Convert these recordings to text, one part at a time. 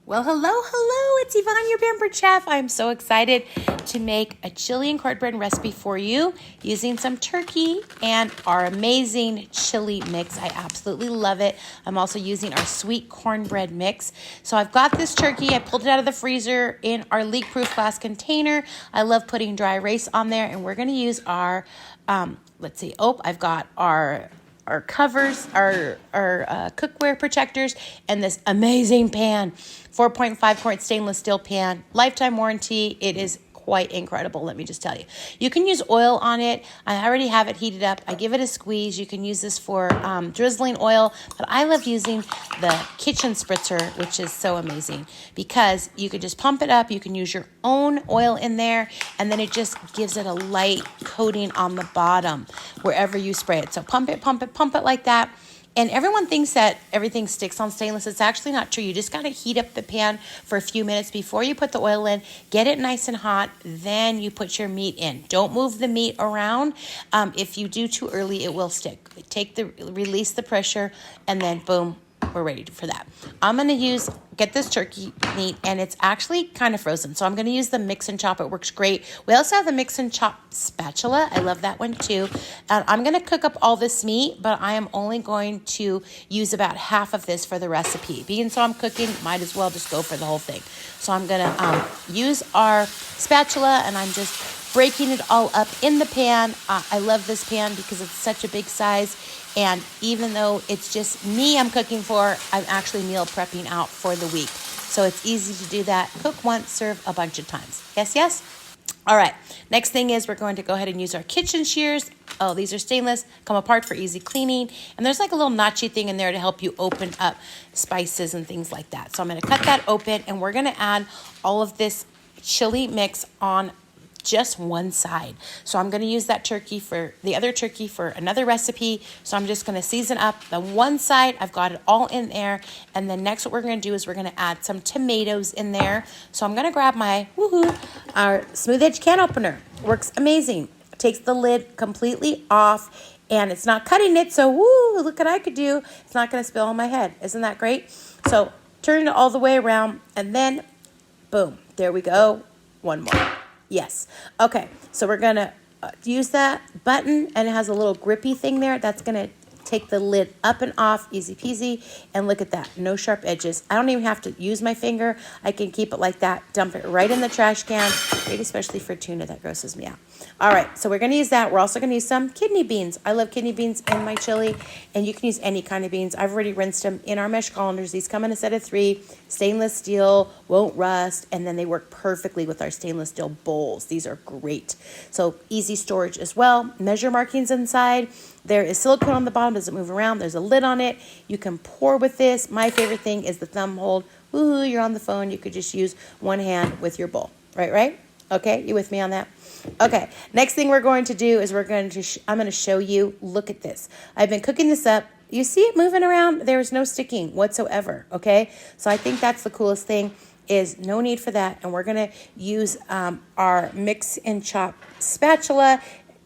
Well, hello, it's Yvonne, your pampered chef. I'm so excited to make a chili and cornbread recipe for you using some turkey and our amazing chili mix. I absolutely love it. I'm also using our sweet cornbread mix. So I've got this turkey. I pulled it out of the freezer in our leak-proof glass container. I love putting dry erase on there, and we're going to use our, I've got our covers, our cookware protectors, and this amazing pan, 4.5 quart stainless steel pan, lifetime warranty. It is quite incredible, let me just tell you. You can use oil on it. I already have it heated up. I give it a squeeze. You can use this for drizzling oil, but I love using the kitchen spritzer, which is so amazing because you could just pump it up. You can use your own oil in there, and then it just gives it a light coating on the bottom wherever you spray it. So pump it like that. And everyone thinks that everything sticks on stainless. It's actually not true. You just got to heat up the pan for a few minutes before you put the oil in. Get it nice and hot. Then you put your meat in. Don't move the meat around. If you do too early, it will stick. Release the pressure, and then boom, we're ready for that. I'm going to get this turkey meat, and it's actually kind of frozen. So I'm going to use the mix and chop. It works great. We also have the mix and chop spatula. I love that one too. I'm going to cook up all this meat, but I am only going to use about half of this for the recipe. Being so I'm cooking, might as well just go for the whole thing. So I'm going to use our spatula, and I'm just breaking it all up in the pan. I love this pan because it's such a big size. And even though it's just me I'm cooking for, I'm actually meal prepping out for the week. So it's easy to do that. Cook once, serve a bunch of times. Yes? All right. Next thing is we're going to go ahead and use our kitchen shears. Oh, these are stainless, come apart for easy cleaning. And there's like a little notchy thing in there to help you open up spices and things like that. So I'm going to cut that open, and we're going to add all of this chili mix on just one side. So I'm going to use the other turkey for another recipe. So I'm just going to season up the one side. I've got it all in there. And then next what we're going to do is we're going to add some tomatoes in there. So I'm going to grab our smooth edge can opener. Works amazing. Takes the lid completely off, and it's not cutting it. So look what I could do. It's not going to spill on my head. Isn't that great? So turn it all the way around, and then boom, there we go. One more. Yes. Okay. So we're going to use that button, and it has a little grippy thing there. That's going to take the lid up and off, easy peasy. And look at that. No sharp edges. I don't even have to use my finger. I can keep it like that. Dump it right in the trash can. Great, especially for tuna. That grosses me out. All right. So we're going to use that. We're also going to use some kidney beans. I love kidney beans in my chili, and you can use any kind of beans. I've already rinsed them in our mesh colanders. These come in a set of 3, stainless steel, won't rust, and then they work perfectly with our stainless steel bowls. These are great. So easy storage as well. Measure markings inside. There is silicone on the bottom, doesn't move around. There's a lid on it. You can pour with this. My favorite thing is the thumb hold. Woohoo, you're on the phone. You could just use one hand with your bowl. Right? Okay, you with me on that? Okay, next thing we're going to do is I'm going to show you. Look at this. I've been cooking this up. You see it moving around? There is no sticking whatsoever, okay? So I think that's the coolest thing, is no need for that. And we're going to use our mix and chop spatula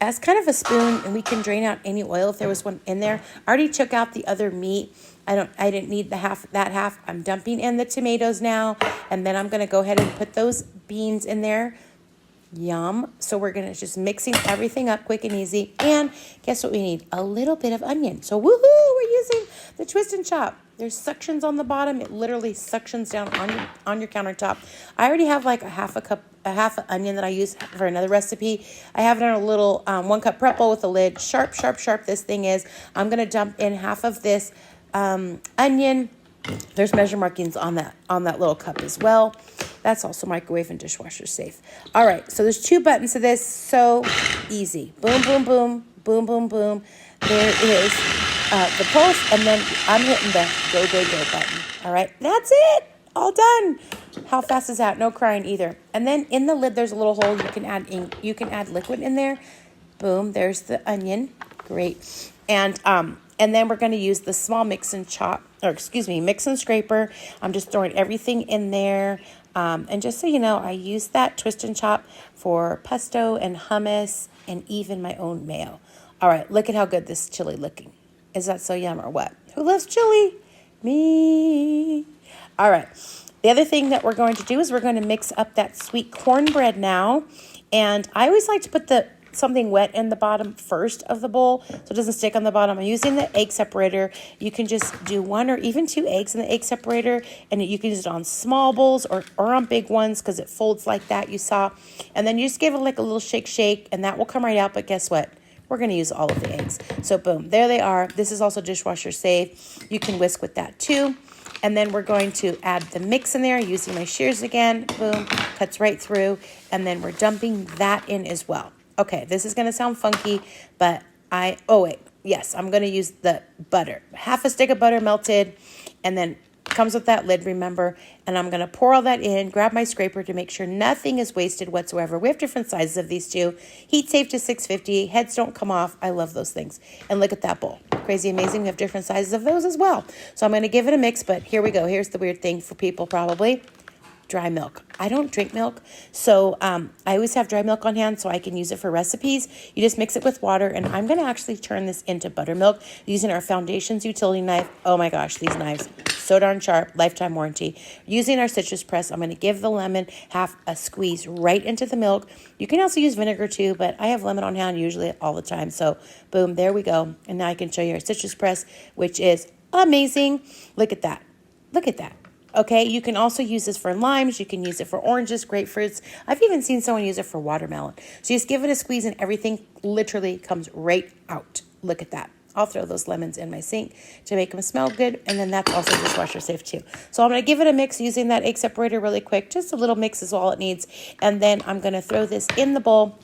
as kind of a spoon, and we can drain out any oil if there was one in there. I already took out the other meat. I didn't need that half. I'm dumping in the tomatoes now, and then I'm going to go ahead and put those beans in there. Yum. So we're going to just mixing everything up quick and easy. And guess what we need? A little bit of onion. So woohoo, we're using the twist and chop. There's suctions on the bottom. It literally suctions down on your countertop. I already have like a half an onion that I use for another recipe. I have it in a little 1 cup prep bowl with a lid. Sharp this thing is. I'm going to dump in half of this onion. There's measure markings on that little cup as well. That's also microwave and dishwasher safe. All right, so there's 2 buttons to this. So easy. Boom, boom, boom, boom, boom, boom. There is the pulse, and then I'm hitting the go button. All right, that's it. All done. How fast is that? No crying either. And then in the lid, there's a little hole. You can add ink. You can add liquid in there. Boom. There's the onion. Great. And then we're going to use the small mix and scraper. I'm just throwing everything in there. And just so you know, I use that twist and chop for pesto and hummus and even my own mayo. All right, look at how good this chili looking. Is that so yum or what? Who loves chili? Me. All right. The other thing that we're going to do is we're going to mix up that sweet cornbread now. And I always like to put something wet in the bottom first of the bowl so it doesn't stick on the bottom. I'm using the egg separator. You can just do 1 or even 2 eggs in the egg separator, and you can use it on small bowls or on big ones because it folds like that, you saw. And then you just give it like a little shake, and that will come right out. But guess what? We're going to use all of the eggs. So boom, there they are. This is also dishwasher safe. You can whisk with that too. And then we're going to add the mix in there using my shears again. Boom, cuts right through. And then we're dumping that in as well. Okay, this is going to sound funky, but yes, I'm going to use the butter. Half a stick of butter melted, and then comes with that lid, remember, and I'm going to pour all that in, grab my scraper to make sure nothing is wasted whatsoever. We have different sizes of these too. Heat safe to 650. Heads don't come off. I love those things. And look at that bowl. Crazy amazing. We have different sizes of those as well. So I'm going to give it a mix, but here we go. Here's the weird thing for people probably. Dry milk. I don't drink milk, so I always have dry milk on hand so I can use it for recipes. You just mix it with water, and I'm going to actually turn this into buttermilk using our Foundations utility knife. Oh my gosh, these knives, so darn sharp, lifetime warranty. Using our citrus press, I'm going to give the lemon half a squeeze right into the milk. You can also use vinegar too, but I have lemon on hand usually all the time, so boom, there we go. And now I can show you our citrus press, which is amazing. Look at that. Look at that. Okay, you can also use this for limes. You can use it for oranges, grapefruits. I've even seen someone use it for watermelon. So you just give it a squeeze and everything literally comes right out. Look at that. I'll throw those lemons in my sink to make them smell good. And then that's also dishwasher safe too. So I'm going to give it a mix using that egg separator really quick. Just a little mix is all it needs. And then I'm going to throw this in the bowl.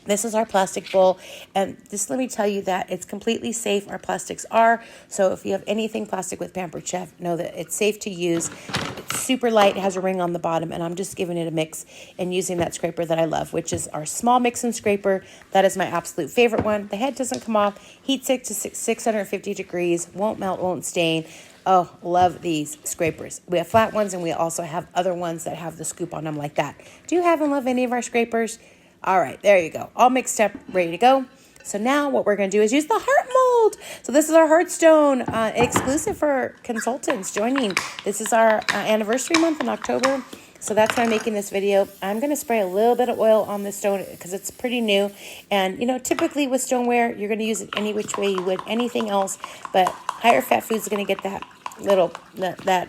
This is our plastic bowl, and just let me tell you that it's completely safe. Our plastics are, so if you have anything plastic with Pampered Chef, know that it's safe to use. It's super light, it has a ring on the bottom, and I'm just giving it a mix and using that scraper that I love, which is our small mix-in scraper. That is my absolute favorite one. The head doesn't come off, heat sick to 650 degrees, won't melt, won't stain. Oh, love these scrapers. We have flat ones, and we also have other ones that have the scoop on them like that. Do you have and love any of our scrapers? All right, there you go. All mixed up, ready to go. So now what we're going to do is use the heart mold. So this is our Heartstone exclusive for consultants joining. This is our anniversary month in October. So that's why I'm making this video. I'm going to spray a little bit of oil on this stone because it's pretty new. And, you know, typically with stoneware, you're going to use it any which way you would anything else. But higher fat foods are going to get that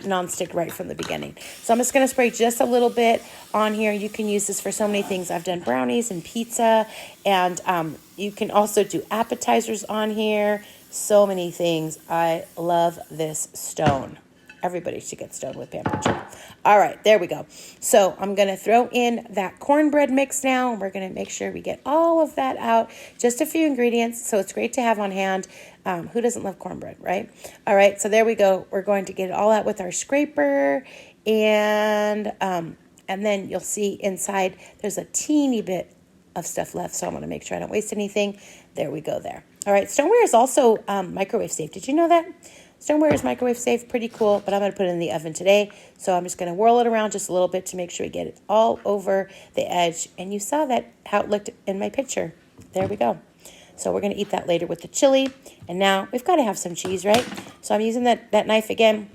non-stick right from the beginning. So I'm just going to spray just a little bit on here. You can use this for so many things. I've done brownies and pizza, and you can also do appetizers on here. So many things. I love this stone. Everybody should get stoned with Pampered Chef. All right, there we go. So I'm going to throw in that cornbread mix now. We're going to make sure we get all of that out. Just a few ingredients, so it's great to have on hand. Who doesn't love cornbread, right? All right, so there we go. We're going to get it all out with our scraper, and then you'll see inside there's a teeny bit of stuff left, so I'm going to make sure I don't waste anything. There we go there. All right, stoneware is also microwave safe. Did you know that? Stoneware is microwave safe, pretty cool, but I'm going to put it in the oven today. So I'm just going to whirl it around just a little bit to make sure we get it all over the edge. And you saw that how it looked in my picture. There we go. So we're going to eat that later with the chili. And now we've got to have some cheese, right? So I'm using that knife again.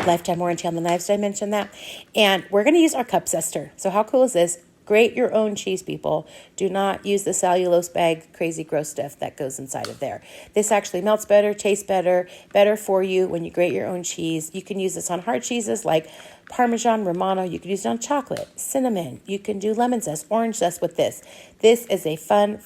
Lifetime warranty on the knives, did I mention that? And we're going to use our cup zester. So how cool is this? Grate your own cheese, people. Do not use the cellulose bag, crazy gross stuff that goes inside of there. This actually melts better, tastes better, better for you when you grate your own cheese. You can use this on hard cheeses like Parmesan, Romano. You can use it on chocolate, cinnamon. You can do lemon zest, orange zest with this. This is a fun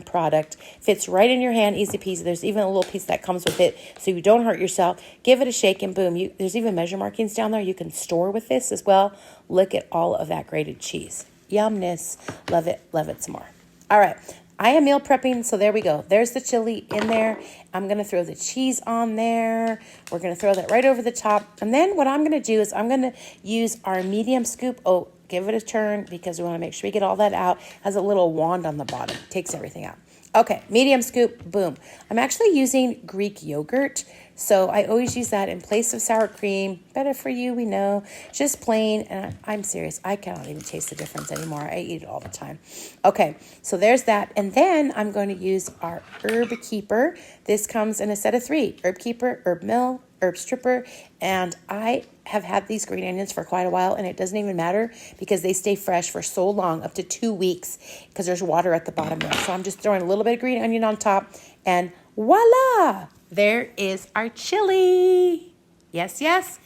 product. Fits right in your hand, easy peasy. There's even a little piece that comes with it so you don't hurt yourself. Give it a shake and boom. There's even measure markings down there you can store with this as well. Look at all of that grated cheese. Yumness. Love it some more. All right. I am meal prepping, so there we go. There's the chili in there. I'm going to throw the cheese on there. We're going to throw that right over the top. And then what I'm going to do is I'm going to use our medium scoop. Oh, give it a turn because we want to make sure we get all that out. It has a little wand on the bottom. Takes everything out. Okay, medium scoop, boom. I'm actually using Greek yogurt, so I always use that in place of sour cream. Better for you, we know. Just plain, and I'm serious. I cannot even taste the difference anymore. I eat it all the time. Okay, so there's that. And then I'm going to use our Herb Keeper. This comes in a set of 3. Herb Keeper, Herb Mill, Herb Stripper, and I have had these green onions for quite a while, and it doesn't even matter because they stay fresh for so long, up to 2 weeks, because there's water at the bottom there. So I'm just throwing a little bit of green onion on top, and voila! There is our chili. Yes, yes.